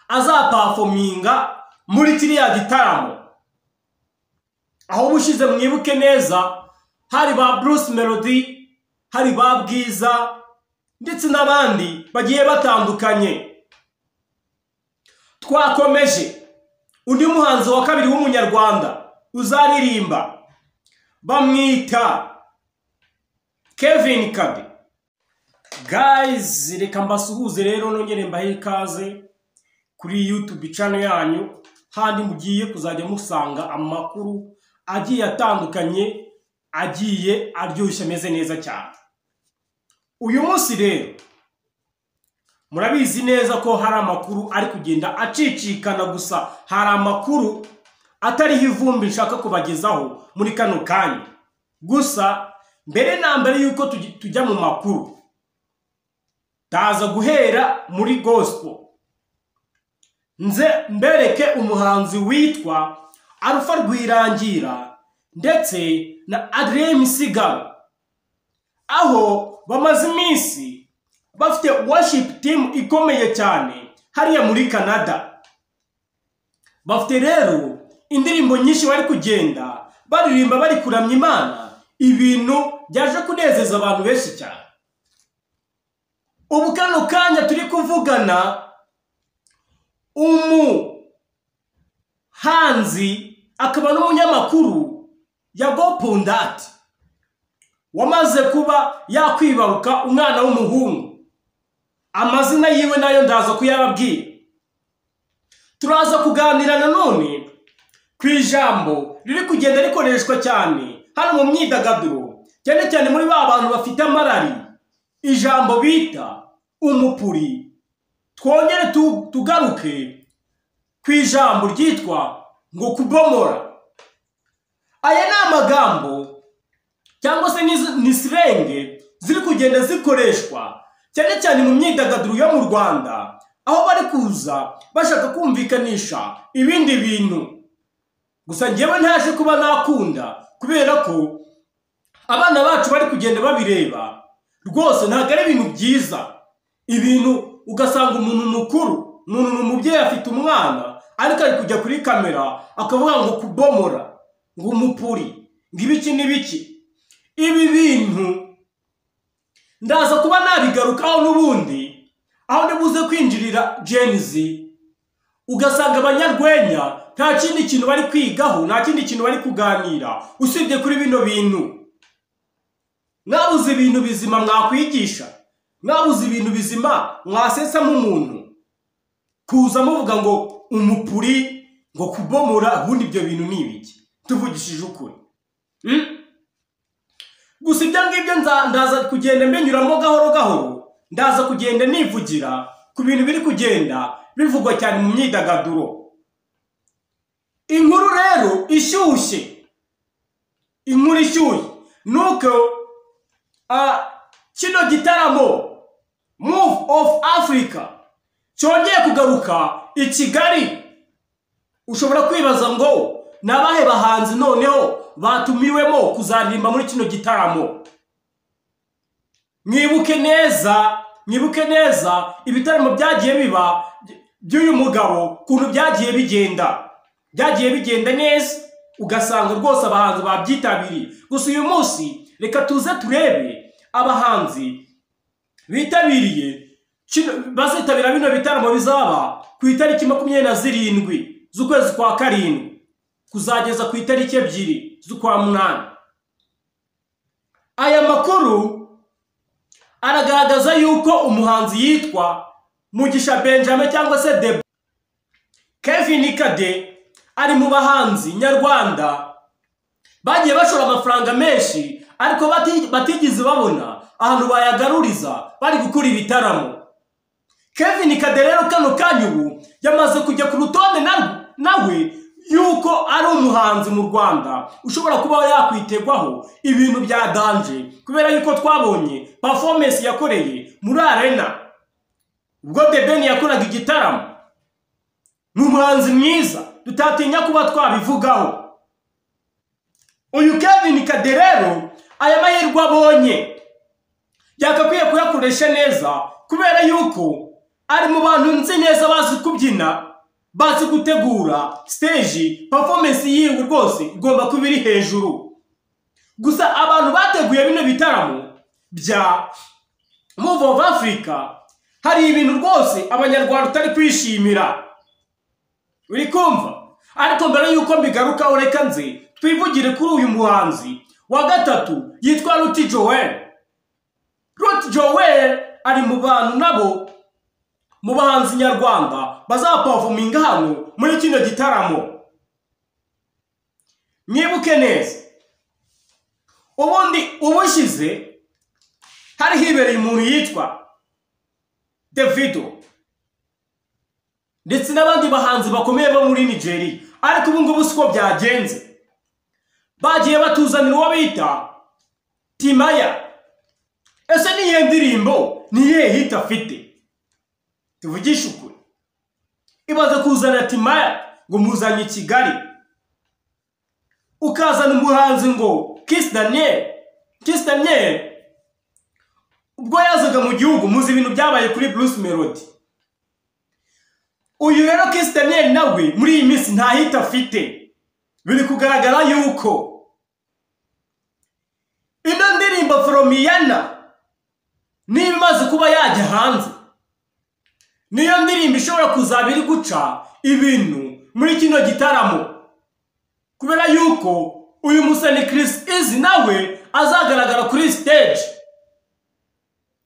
azaperforminga muri kiriya gitaramo. Aho bushize mwibuke neza hari ba Bruce Melody, hari ba Bwiza ndetse n'abandi bagiye batandukanye. Twakomeje undi muhanzi wa kabiri w'umunyarwanda uzaririmba bamwita Kevin Kade. Guys, reka mbasuhuze rero nongere mbahe ikaze kuri YouTube channel yanyu, handi mugiye kuzajya musanga amakuru agiye atandukanye, agiye aryoshye ameze neza cyane. Uyu munsi rero murabizi neza ko hari amakuru ari kugenda acicikana, gusa hari amakuru atariho ivumbi nshaka kubagezaho muri kano kanya. Gusa mbere na mbere yuko tujya mu makuru, taza guhera muri gospel. Nze mbereke umuhanzi witwa Alpha Rwirangira ndetse na Adrien Misigaro, aho bamaze iminsi bafite worship team ikomeye cyane hariya muri Canada. Bafite rero indirimbo nyinshi bari kugenda baririmba bari kuramya Imana, ibintu byaje kunezeza abantu benshi cyane. Ubu kano kanya turi kuvugana, umuhanzi akaba n'umunyamakuru Yago Pondati wamaze kuba yakwibaruka umwana w'umuhungu. Amazina yiwe nayo ndaza kuyababwira. Turaza kuganira nanone ku ijambo riri kugenda rikoreshwa cyane hano mu myidagaduro, cyane cyane muri ba bantu bafite amarari, ijambo bita umupuri. Twongere tugaruke ku ijambo ryitwa ngo kubomora. Aya ni amagambo cyangwa se ni sirenge ziri kugenda zikoreshwa cyane cyane mu myidagaduro yo mu Rwanda, aho bari kuza bashaka kumvikanisha ibindi bintu. Gusa njyewe ntaje kuba nakunda, kubera ko abana bacu bari kugenda babireba. Rwose ntabwo ari ibintu byiza, ibintu ugasanga umuntu mukuru, umuntu umubyeyi afite umwana ariko ari kujya kuri kamera akavuga ngo kubomora, ngo umupuri, ngo ibiki n'ibiki. Ibi bintu ndaza kuba nabigarukaho n'ubundi, aho ndibuze kwinjirira Gen Z. Ugasanga abanyarwenya nta kindi kintu bari kwigaho, nta kindi kintu bari kuganira usibye kuri bino bintu. Mwabuze ibintu bizima mwakwigisha, mwabuze ibintu bizima mwasesa nk'umuntu, kuza muvuga ngo umupuri, ngo kubomora. Ubundi ibyo bintu ni ibiki? Tuvugishije ukuri. Gusa ibyo ngibyo ndaza kugenda mbenyuramo gahoro gahoro, ndaza kugenda nivugira ku bintu biri kugenda bivugwa cyane mu myidagaduro. Inkuru rero ishyushye, inkuru ishyushye nuko kino gitaramo Move of Africa cyongeye kugaruka i Kigali. Ushobora kwibaza ngo nabahe bahanzi noneho batumiwemo kuzaririmba muri kino gitaramo. Mwibuke neza ibitaramo byagiye biba by'uyu mugabo, kuntu byagiye bigenda neza, ugasanga rwose abahanzi babyitabiriye. Gusa uyu munsi reka tuze turebe abahanzi bitabiriye bazitabira bino bitaramo bizaba ku itariki 27 z'ukwezi kwa karindwi kuzageza ku itariki 2 z'ukwa munani. Aya makuru aragaragaza yuko umuhanzi yitwa Mugisha Benjamin cyangwa se Debo Kevin Kade ari mu bahanzi nyarwanda bagiye bashora amafaranga menshi, ariko batigize babona ahantu bayagaruriza bari gukora ibitaramo. Kevin Kade rero kano kanyubu yamaze kujya ku rutonde nawe yuko ari umuhanzi mu Rwanda ushobora kuba yakwitegwaho ibintu bya danje, kubera yuko twabonye performance yakoreye muri arena ubwo The Ben yakoraga igitaramo. Ni umuhanzi mwiza tutatinya kuba twabivugaho. Uyu Kevin Kade rero aya mahirwe abonye yakakwiye kuyakoresha neza, kubera yuko ari mu bantu nzi neza bazi kubyina. kubyina, bazi gutegura stage, performance yiwe rwose igomba kuba iri hejuru. Gusa abantu bateguye bino bitaramo bya Move of Africa, hari ibintu rwose abanyarwanda utari kwishimira. Uri kumva? Ariko mbere yuko mbigaruka ureka nze twivugire kuri uyu muhanzi wa gatatu yitwa Ruti Joel. Ruti Joel ari mu bantu nabo mu bahanzi nyarwanda bazaperforminga hano muri kino gitaramo. Mwibuke neza, ubundi ubushize hari hibereye umuntu yitwa Davido ndetse n'abandi bahanzi bakomeye bo muri Nigeria, ariko ubu ngubu siko byagenze. Bagiye batuzanira uwo bita Timaya. Ese niye ndirimbo niye hit afite? Tuvugisha ukuri. Ibaze kuzana Timaya ngo muzanye i Kigali, ukazana umuhanzi ngo Kiss Daniel. Kiss Daniel ubwo yazaga mu gihugu muzi ibintu byabaye kuri Bruce Melody. Uyu rero Kiss Daniel nawe muri iyi minsi nta hit afite. Biri kugaragara yuko ino ndirimbo From Yana niba imaze kuba yajya hanze, niyo ndirimbo ishobora kuzaba iri guca ibintu muri kino gitaramo, kubera yuko uyu musani Chris Easy nawe azagaragara kuri stage,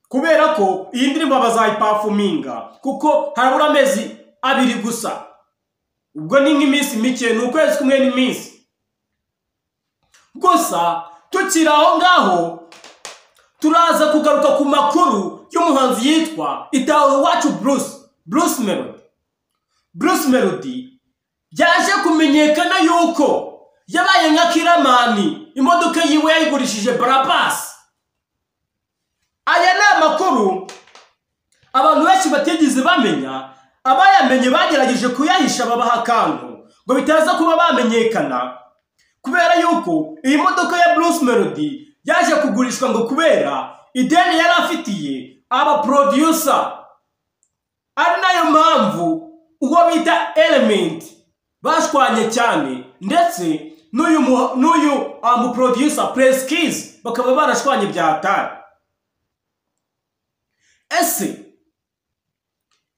kubera ko iyi ndirimbo bazayiperforminga kuko harabura amezi 2 gusa. Ubwo ni nk'iminsi mike, ni ukwezi kumwe n'iminsi gusa. Tukiri aho ngaho turaza kugaruka ku makuru y'umuhanzi yitwa Itaho Iwacu Bruce Melody. Bruce Melody yaje kumenyekana yuko yabaye nka Kiramani, imodoka yiwe yayigurishije Barabas. Aya ni amakuru abantu benshi batigeze bamenya. Abayamenye bagerageje kuyahisha babaha akantu ngo bitaza kuba bamenyekana, kubera yuko iyi modoka ya Bruce Melody yaje kugurishwa ngo kubera ideni yari afitiye aba producer. Ari nayo mpamvu uwo bita Element bashwanye cyane, ndetse n'uyu producer Press Keys bakaba barashwanye bya hatari. Ese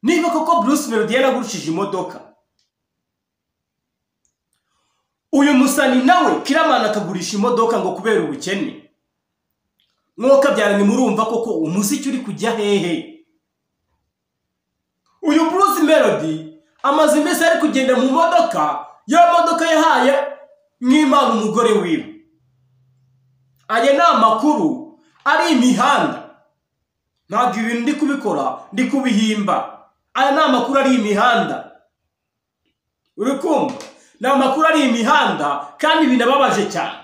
niba koko Bruce Melody yaragurishije imodoka, uyu musani nawe Kiramani akagurisha imodoka ngo kubera ubukene, mwuka byaranye murumva koko umuziki uri kujya hehe? Uyu Bruce Melody amaze iminsi ari kugenda mu modoka, ya modoka yahaye nk'Imana umugore wiwe. Aya ni amakuru ari imihanda, ntabwo ibintu ndi kubikora ndi kubihimba. Aya ni amakuru ari imihanda. Uri kumva? Ni amakuru ari imihanda kandi binababaje cyane.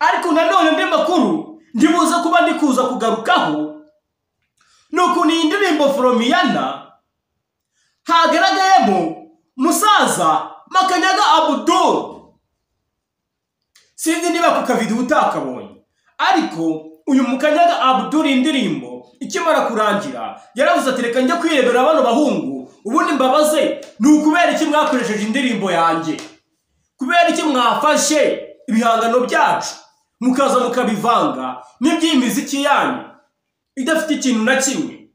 Ariko nanone ndi makuru ndibuze kuba ndi kuza kugarukaho nuko ni indirimbo From Yana hagaragayemo musaza Makanyaga Abdul. Sinzi niba ku kavido utakabonye, ariko uyu Makanyaga Abdul indirimbo ikimara kurangira yaravuze ati reka njye kwirebera bano bahungu ubundi mbabaze ni ukubera iki mwakoresheje indirimbo yanjye, kubera iki mwafashe ibihangano byacu mukaza mukabivanga n'iby'imiziki yanyu idafite ikintu na kimwe.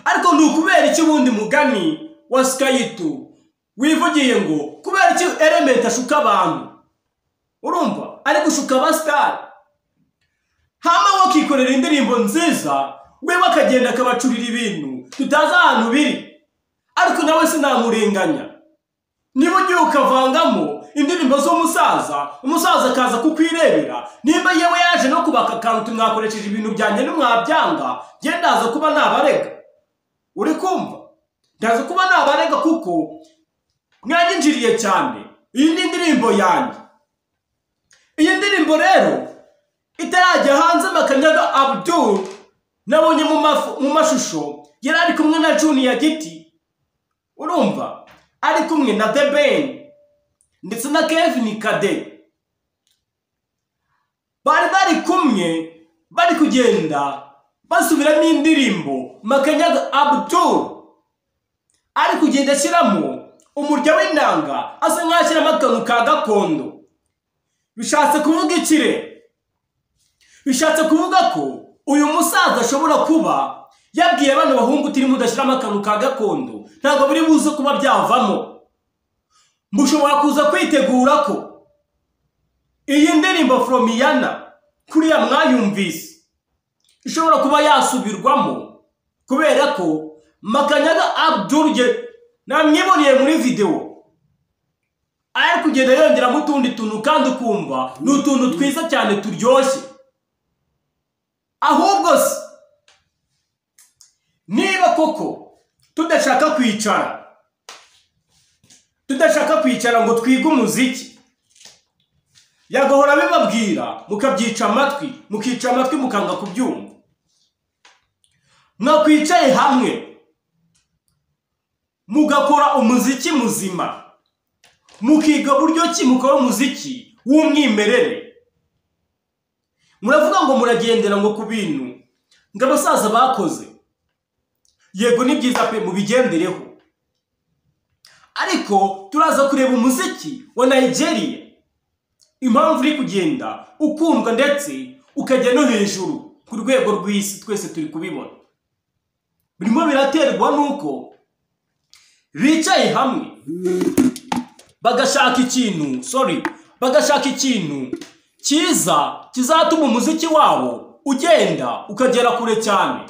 Ariko ni ukubera iki ubundi mugani wa Skytu wivugiye ngo kubera iki Element ashuka abantu? Urumva ari gushuka abastar, hama wakikorera indirimbo nziza we bakagenda akabacurira ibintu tutaza ahantu biri. Ariko nawe sinamurenganya, niba ugiye ukavangamo indirimbo z'umusaza, umusaza akaza kukwirebera, nimba yewe yaje no kubaka akantu mwakoresheje ibintu byanjye nimwabyanga, njye ndaza kuba nabarega. Uri kumva? Ndaza kuba nabarega kuko mwanyinjiriye cyane. Iyi ni indirimbo yanjye. Iyi ndirimbo rero itarajya hanze Makanyaga Abdul nabonye mu mashusho yari ari kumwe na Junior Giti. Urumva? Ari kumwe na The Ben ndetse na Kevin Kade. Bari kumwe bari kugenda basubiramo indirimbo Makanyaga Abdul ari kugenda ashyiramo umurya w'inanga asa nk'ashyiramo akantu ka gakondo. Bishatse kuvuga ikire, bishatse kuvuga ko uyu musaza ashobora kuba yabwiye bano bahungu turimo udashyiramo akantu ka gakondo ntabwo biri buze kuba byavamo. Mushobora kuza kwitegura ko iyi ndirimbo From Iyana kuriya mwayumvise ishobora kuba yasubirwamo kubera ko Makanyaga Abdul namwiboneye muri video ari kugenda yongeramo utundi tuntu kandi ukumva ni utuntu twiza cyane turyoshye. Ahubwo se niba koko tudashaka kwicara ngo twige umuziki, yagahora bibabwira mukabyica amatwi, mukanga kubyumva. Mwakwicaye hamwe mugakora umuziki muzima, mukiga buryo ki mukora umuziki w'umwimerere. Muravuga ngo muragendera ngo ku bintu ngo abasaza bakoze, yego ni byiza pe mubigendereho, ariko turaza kureba umuziki wa Nigeria impamvu uri kugenda ukundwa ndetse ukajya no hejuru ku rwego rw'isi. Twese turi kubibona, birimo biraterwa nuko bicaye hamwe bagashaka ikintu cyiza kizatuma umuziki wabo ugenda ukagera kure cyane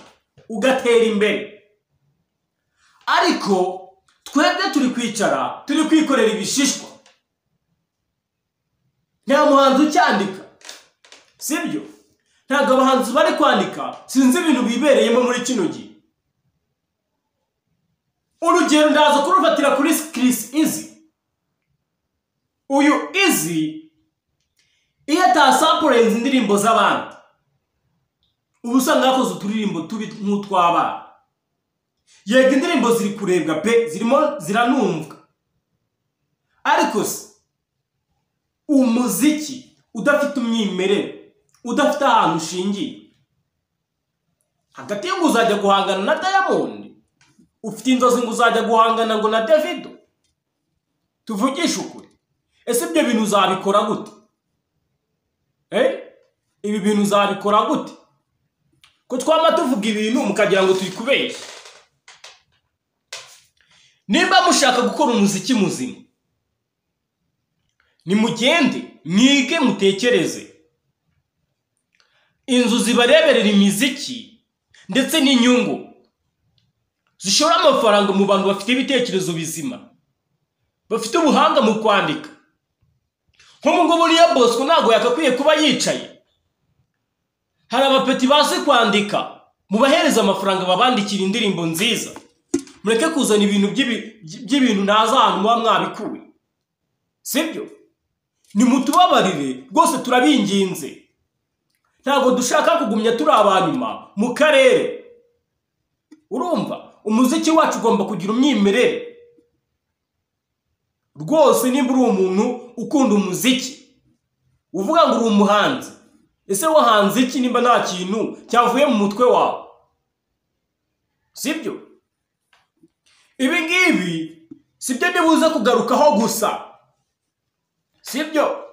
ugatera imbere. Ariko twebwe turi kwicara turi kwikorera ibishishwa, nta muhanzi ucyandika, sibyo? Ntabwo abahanzi bari kwandika, sinzi ibintu bibereyemo muri kino gihe. Urugero ndaza kurufatira kuri Chris Easy. Uyu Easy iyo atasaporenze indirimbo z'abandi ubu usanga yakoze uturirimbo tubi nk'utw'abana. Yego indirimbo ziri kurebwa pe, zirimo ziranumvwa, ariko se umuziki udafite umwimerere, udafite ahantu ushingiye, hagati yo uzajya guhangana na Diamond, ufite inzozi ngo uzajya guhangana ngo na Davido, tuvugishe ukuri, ese ibyo bintu uzabikora gute? Ibi bintu uzabikora gute? Ko twama tuvuga ibintu mukagira ngo turi kubeshya. Nimba mushaka gukora umuziki muzima, nimugende mwige mutekereze. Inzu zibareberera imiziki ndetse n'inyungu zishora amafaranga mu bantu bafite ibitekerezo bizima, bafite ubuhanga mu kwandika. Nk'ubu buriya Bosco ntabwo yakakwiye kuba yicaye. Hari abapeti bazi kwandika, mubahereza amafaranga babandikira indirimbo nziza. Mureke kuzana ibintu by'ibintu ntaza ahantu muba mwabikuye, sibyo? Nimutubabarire rwose turabinginze. Ntabwo dushaka kugumya turi abanyuma mu karere. Urumva umuziki wacu ugomba kugira umwimerere. Rwose nimba uri umuntu ukunda umuziki, uvuga ngo uri umuhanzi, ese wahanze iki nimba nta kintu cyavuye mu mutwe wawe? Sibyo? Ibi ngibi sibyo ndibuze kugarukaho gusa, sibyo?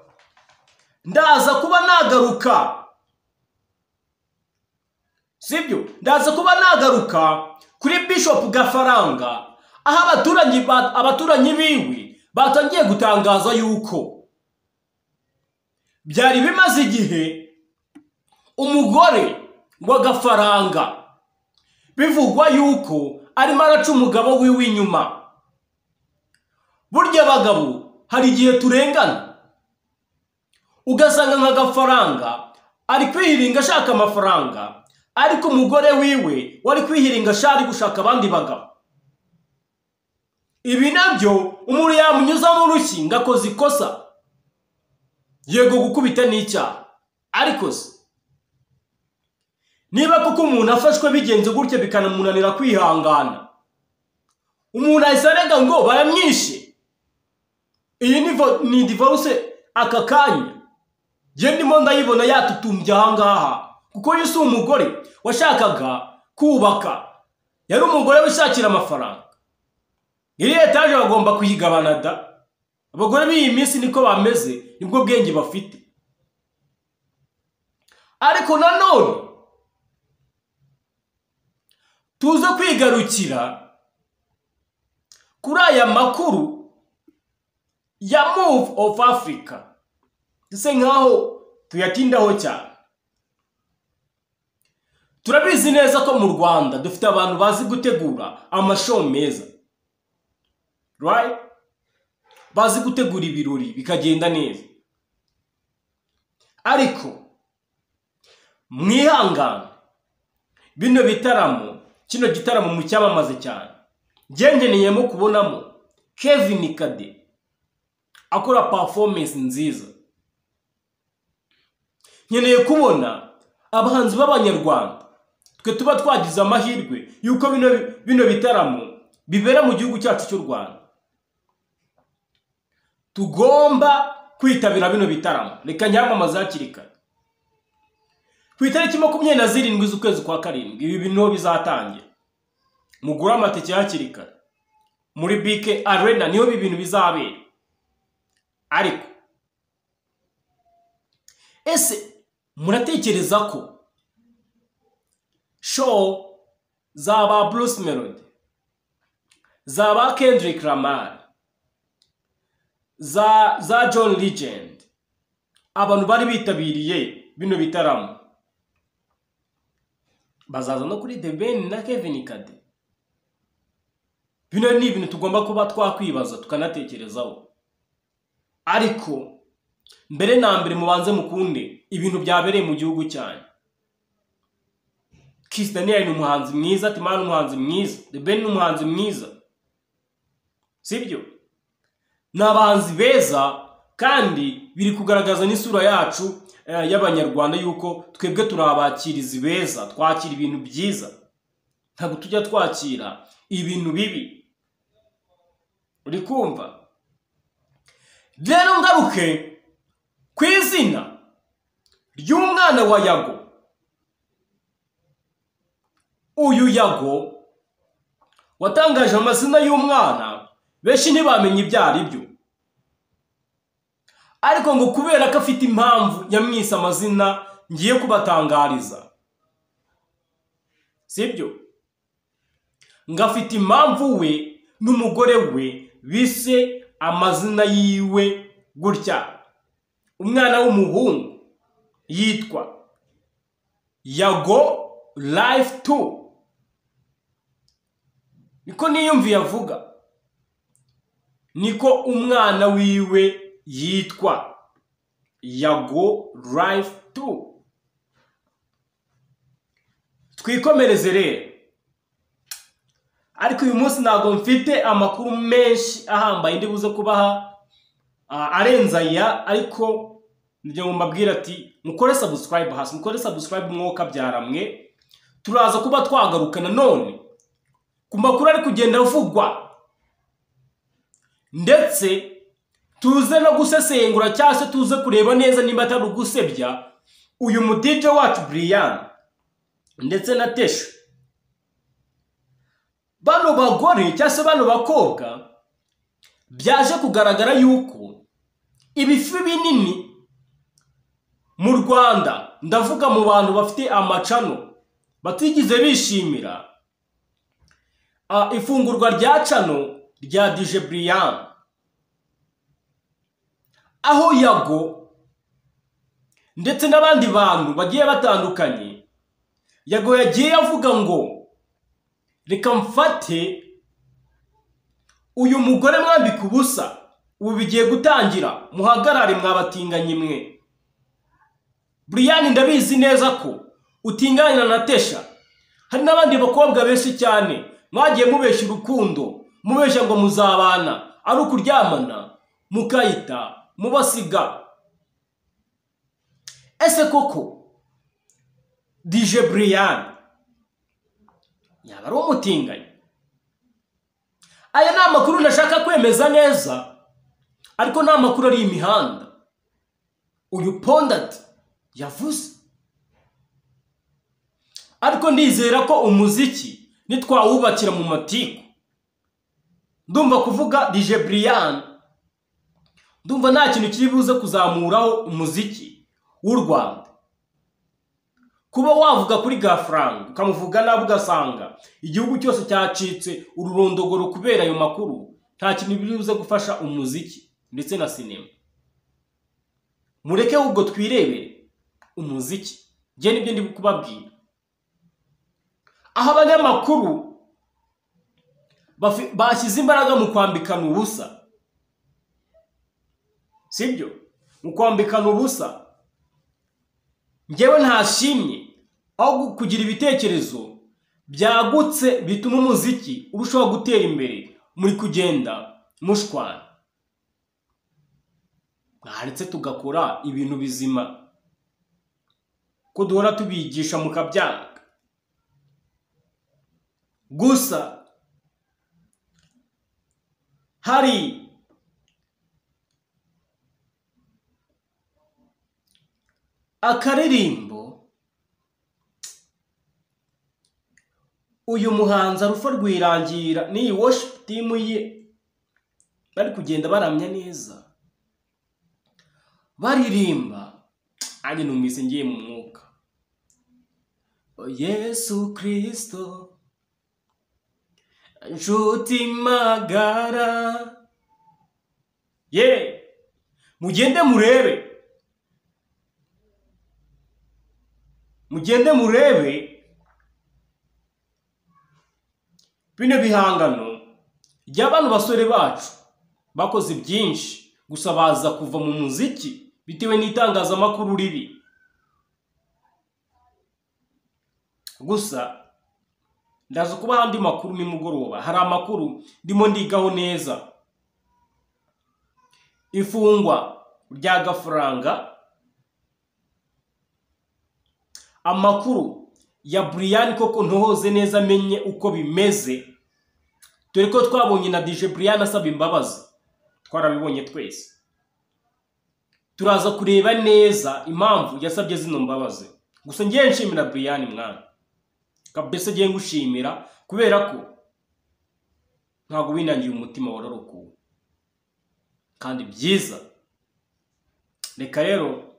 Ndaza kuba nagaruka, sibyo? Ndaza kuba nagaruka kuri Bishop Gafaranga, aho abaturanyi biwe batangiye gutangaza yuko byari bimaze igihe umugore wa Gafaranga bivugwa yuko arimo araca umugabo wiwe inyuma. Burya abagabo hari igihe turengana, ugasanga nka Gafaranga ari kwihiringa ashaka amafaranga, ariko umugore wiwe wari kwihiringa ashari gushaka abandi bagabo. Ibi nabyo umuntu yamunyuzamo urushyi ngo akoze ikosa, yego gukubita n'icyaha, ariko se niba kuko umuntu afashwe bigenze gutya bikanamunanira kwihangana, umuntu ahise arega ngo baramwishe, iyi ni divorce aka kanya. Je ndimo ndayibona yatutumbye ahangaha kuko Yesu umugore washakaga kubaka, yari umugore wishakira amafaranga. Iri etaje bagomba kuyigabana da. Abagore b'iyi minsi niko bameze, nibwo bwenge bafite. Ariko nanone tuze kwigarukira kuri aya makuru ya Move of Africa. Duse nkaho tuyatindaho cyane. Turabizi neza ko mu Rwanda dufite abantu bazi gutegura amashow meza. Right? Bazi gutegura ibirori bikagenda neza. Ariko mwihangane, bino bitaramo, kino gitaramo mu cyamamaze cyane, ngengeneyemo kubonamo Kevin Kade akora performance nziza. Nkeneye kubona abahanzi b'Abanyarwanda twe tuba twagize amahirwe yuko bino bitaramo bibera mu gihugu cyacu cy'u Rwanda. Tugomba kwitabira bino bitaramo. Reka nyamamaza hakiri kare. Ku itariki 27 z'ukwezi kwa karindwi ibi bintu bizatangira. Mugura amatike hakiri kare muri BK Arena, niho ibintu bizabera. Ariko ese muratekereza ko show zaba Bruce Melody, zaba Kendrick Lamar, za John Legend, abantu bari bitabiriye bino bitaramo bazaza no kuri The Ben na Kevin Kade? Bino ni ibintu tugomba kuba twakwibaza tukanatekerezaho. Ariko mbere na mbere mubanze mukunde ibintu byabereye mu gihugu cyanyu. Kiss Daniel ni umuhanzi mwiza, Timana ni umuhanzi mwiza, The Ben ni umuhanzi mwiza. Sibyo? Ni abahanzi beza kandi biri kugaragaza n'isura yacu y'Abanyarwanda yuko twebwe turabakirizi beza, twakira ibintu byiza. Ntabwo tujya twakira ibintu bibi. Uri kumva? Rero ngaruke ku izina ry'umwana wa Yago. Uyu Yago watangaje amazina y'umwana benshi ntibamenye ibyo ari byo. Ariko ngo kubera ko afite impamvu yamwise amazina ngiye kubatangariza. Sibyo? Ngafite impamvu we n'umugore we bise amazina yiwe gutya. Umwana w'umuhungu yitwa Yago Life 2. Niko niyumviye avuga. Niko umwana wiwe yitwa Yago Life 2. Twikomereze rero. Ariko uyu munsi ntago mfite amakuru menshi ahambaye ndi buze kubaha arenza ya, ariko nje mbabwira ati mukore subscribe hasi, mukore subscribe mwoka byaramwe. Turaza kuba twagaruka nanone ku makuru ari kugenda avugwa, ndetse tuze no gusesengura cyase tuze kureba neza nimba atari ugusebya uyu mu DJ wacu Brian ndetse na Tesha. Bano bagore cyase bano bakobwa byaje kugaragara yuko ibifi binini mu Rwanda, ndavuga mu bantu bafite amacano, batigize bishimira ifungurwa rya cano rya DJ Brian. Aho Yago ndetse n'abandi bantu bagiye batandukanye, Yago yagiye avuga ngo reka mfate uyu mugore mwambika ubusa, ubu bigiye gutangira, muhagarare mwabatinganye mwe. Brian ndabizi neza ko utinganya na Tesha. Hari n'abandi bakobwa benshi cyane mwagiye mubesha urukundo, mubesha ngo muzabana, ari ukuryamana mukayita mubasiga. Ese koko DJ Brian yaba ari umutinganya? Aya ni amakuru ndashaka kwemeza neza, ariko ni amakuru ari imihanda uyu Pondati yavuze. ariko ndizera ko umuziki nitwawubakira mu matiku, ndumva kuvuga DJ Brian, ndumva nta kintu kiri buze kuzamuraho umuziki w'u Rwanda. Kuba wavuga kuri Gafaranga ukamuvuga nabi ugasanga igihugu cyose cyacitse ururondogoro kubera ayo makuru, nta kintu biri buze gufasha umuziki ndetse na sinema. Mureke ubwo twirebere umuziki. Je nibyo ndi kubabwira. Aho abanyamakuru bashyize imbaraga mu kwambikana ubusa, sibyo? Mu kwambikana ubusa, njyewe ntashimye aho kugira ibitekerezo byagutse bituma umuziki urushaho gutera imbere, muri kugenda mushwana. Mwaretse tugakora ibintu bizima, ko duhora tubigisha mukabyanga. Gusa hari akaririmbo uyu muhanzi Alpha Rwirangira n'iyi worship team ye bari kugenda baramya neza, baririmba, anye numvise ngiye mu mwuka. Yesu Kristo nshuti magara, mugende murebe bino bihangano by'abantu basore bacu bakoze byinshi, gusa baza kuva mu muziki bitewe n'itangazamakuru ribi. Gusa ndaza kuba handi makuru nimugoroba, hari amakuru ndimo ndigaho neza. Ifungwa rya Gafaranga, amakuru ya Brian koko ntohoze neza menye uko bimeze, dore ko twabonye na DJ Brian asaba imbabazi, twarabibonye twese. Turaza kureba neza impamvu yasabye zino mbabazi. Gusa ngiye nshimira Brian mwana, kabese ngiye ngushimira kubera ko ntago winangiye umutima wararukuwe kandi byiza. Reka rero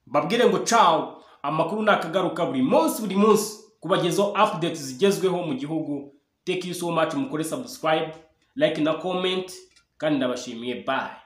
babwire ngo ciao, amakuru nakagaruka buri munsi kubagezaho updates zigezweho mu gihugu. Thank you so much, mukore subscribe, like na comment, kandi ndabashimiye. Bye.